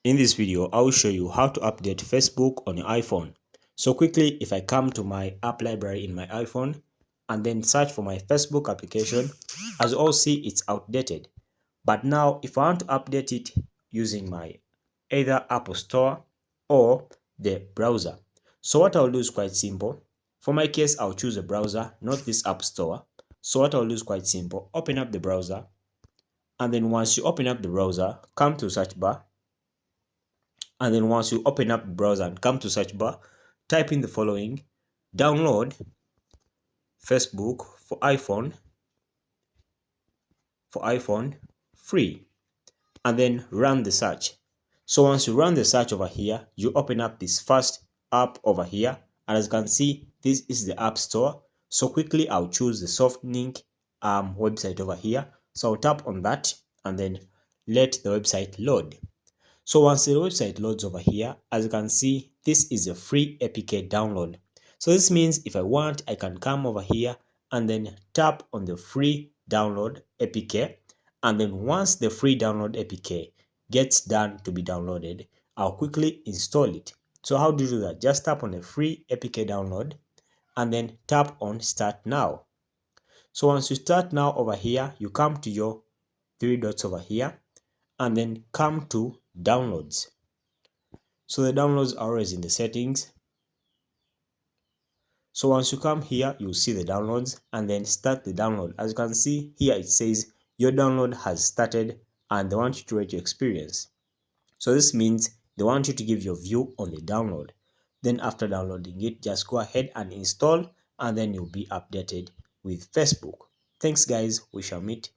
In this video, I will show you how to update Facebook on your iPhone. So quickly, if I come to my app library in my iPhone and then search for my Facebook application, as you all see, it's outdated. But now, if I want to update it using my either Apple Store or the browser. So what I'll do is quite simple. For my case, I'll choose a browser, not this App Store. So what I'll do is quite simple. Open up the browser, and then once you open up the browser, come to search bar. And then once you open up the browser and come to search bar, type in the following: download Facebook for iPhone free, and then run the search. So once you run the search over here, you open up this first app over here, and as you can see, this is the App Store. So quickly, I'll choose the SoftLink website over here. So I'll tap on that and then let the website load. So once the website loads over here, as you can see, this is a free APK download. So this means if I want, I can come over here and then tap on the free download APK. And then once the free download APK gets done to be downloaded, I'll quickly install it. So how do you do that? Just tap on the free APK download and then tap on start now. So once you start now over here, you come to your three dots over here and then come to downloads. So the downloads are always in the settings. So once you come here, you'll see the downloads and then start the download. As you can see here, it says your download has started and they want you to rate your experience. So this means they want you to give your view on the download. Then after downloading it, just go ahead and install, and then you'll be updated with Facebook. Thanks guys, we shall meet